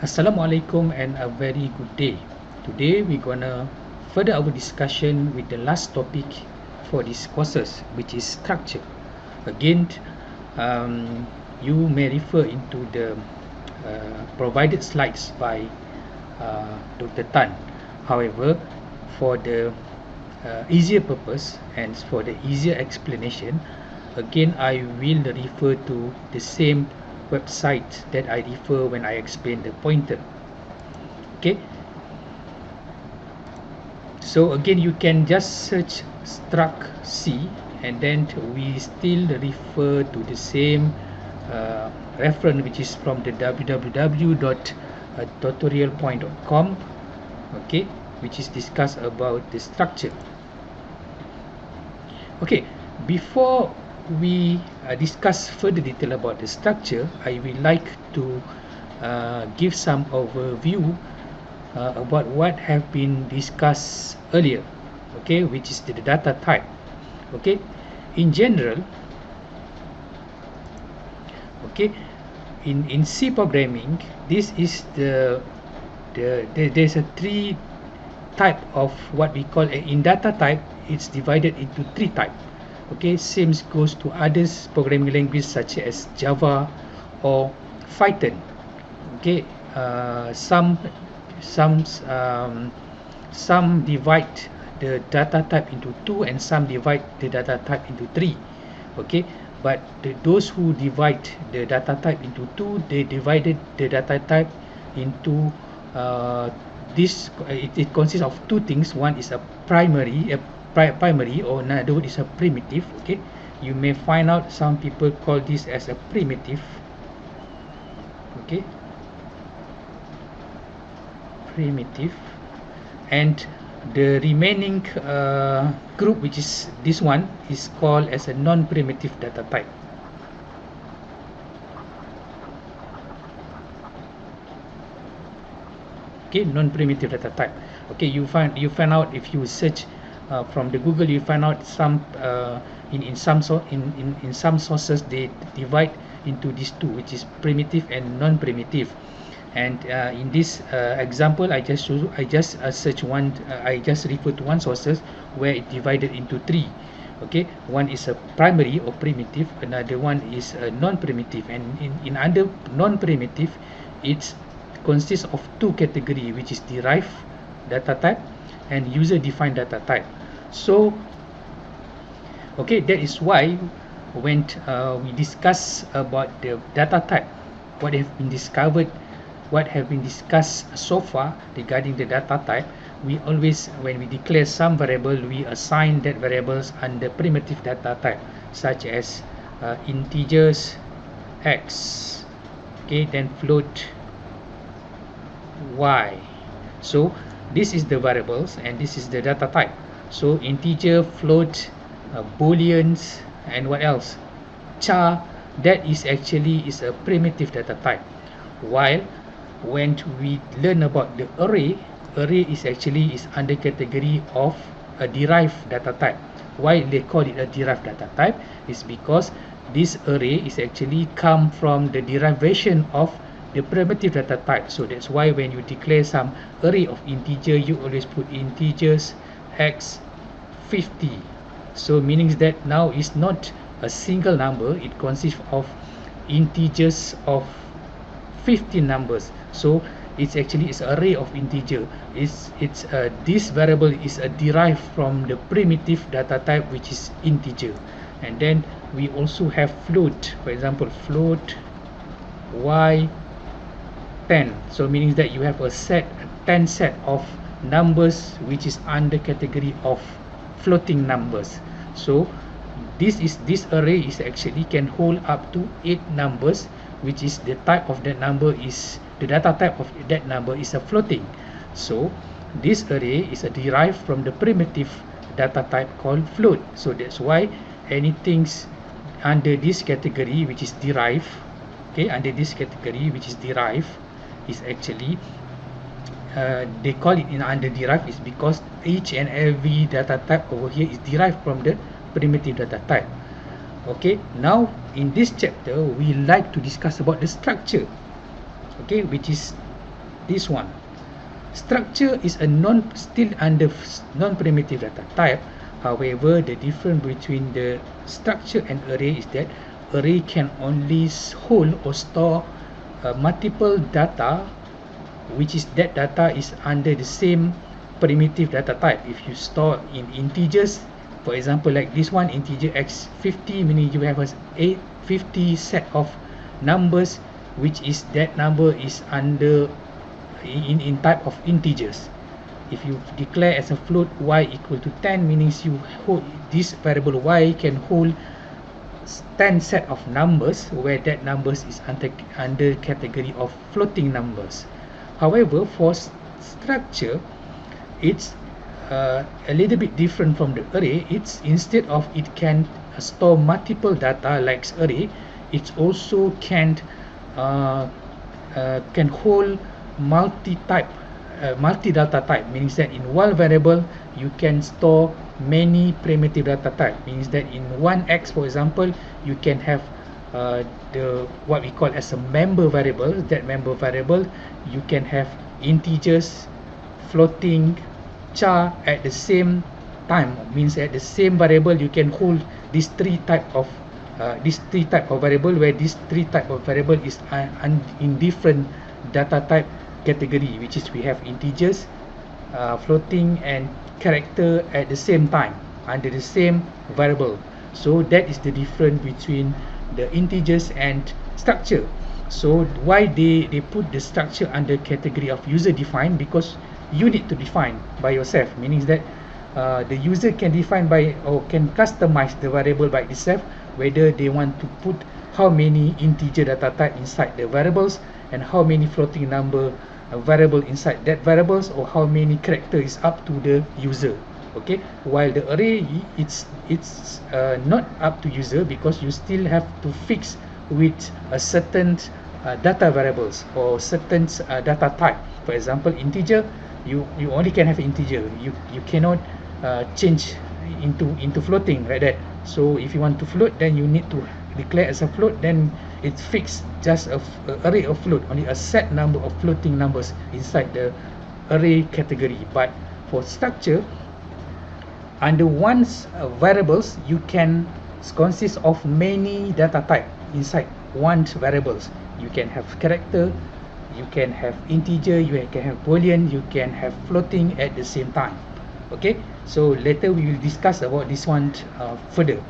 Assalamualaikum and a very good day. Today we're gonna further our discussion with the last topic for these courses, which is structure. Again, you may refer into the provided slides by Dr. Tan. However, for the easier purpose and for the easier explanation, again I will refer to the same website that I refer when I explain the pointer. Okay, so again you can just search Struct C, and then we still refer to the same reference, which is from the www.tutorialpoint.com, okay, which is discussed about the structure. Okay, before we discuss further detail about the structure, I would like to give some overview about what have been discussed earlier, okay, which is the data type. Okay, in general, okay, in C programming, this is there's a three type of what we call in data type. It's divided into three type. Okay, same goes to others programming languages such as Java or Python. Okay, some divide the data type into two, and some divide the data type into three. Okay, but those who divide the data type into two, they divided the data type into it consists of two things. One is a primary, or another one is a primitive. Okay, you may find out some people call this as a primitive. Okay, primitive, and the remaining group, which is this one, is called as a non-primitive data type. Okay, non-primitive data type. Okay, you find out if you search from the Google, you find out some in some sources they divide into these two, which is primitive and non-primitive. And in this example, I just search one. I just refer to one sources where it divided into three. Okay, one is a primary or primitive, another one is a non-primitive, and in other non-primitive, it's consists of two category, which is derived data type and user defined data type. So okay, that is why when we discuss about the data type, what have been discussed so far regarding the data type, we always, when we declare some variable, we assign that variables under primitive data type, such as integers x, okay, then float y. So this is the variables and this is the data type. So integer, float, booleans, and what else, char, that is actually is a primitive data type. While when we learn about the array is actually is under category of a derived data type. Why they call it a derived data type is because this array is actually come from the derivation of the primitive data type. So that's why when you declare some array of integer, you always put integers x 50. So meaning that now is not a single number, it consists of integers of 50 numbers. So it's actually is array of integer. This variable is derived from the primitive data type, which is integer. And then we also have float. For example, float y 10. So meaning that you have a 10 set of numbers which is under category of floating numbers. So this array is actually can hold up to 8 numbers, which is the type of that number is the data type of that number is a floating. So this array is derived from the primitive data type called float. So that's why anything under this category which is derived, okay, under this category which is derived, is actually they call it in under derived is because each and every data type over here is derived from the primitive data type. Okay, now in this chapter we like to discuss about the structure, okay, which is this one. Structure is a still under non-primitive data type. However, the difference between the structure and array is that array can only hold or store multiple data, which is that data is under the same primitive data type. If you store in integers, for example, like this one, integer x50, meaning you have a 50 set of numbers, which is that number is under in type of integers. If you declare as a float y equal to 10, means you hold this variable y can hold 10 set of numbers, where that numbers is under category of floating numbers. However, for structure, it's a little bit different from the array. It's instead of it can store multiple data like array, it also can hold multi-type, multi-data type, means that in one variable you can store many primitive data type. Means that in one x, for example, you can have the what we call as a member variable. That member variable you can have integers, floating, char at the same time. Means at the same variable you can hold these three type of variable, where these three type of variable is in different data type category, which is we have integers, floating and character at the same time under the same variable. So that is the difference between the integers and structure. So why they put the structure under category of user defined? Because you need to define by yourself, meaning that the user can define by or can customize the variable by itself, whether they want to put how many integer data type inside the variables and how many floating number variable inside that variables, or how many character is up to the user. Okay, while the array it's not up to user, because you still have to fix with a certain data variables or certain data type. For example, integer, you only can have integer. You cannot change into floating like that. So if you want to float, then you need to declare as a float, then it's fixed just a array of float, only a set number of floating numbers inside the array category. But for structure, under one variables, you can consist of many data type inside one variables. You can have character, you can have integer, you can have boolean, you can have floating at the same time. Okay, so later we will discuss about this one further.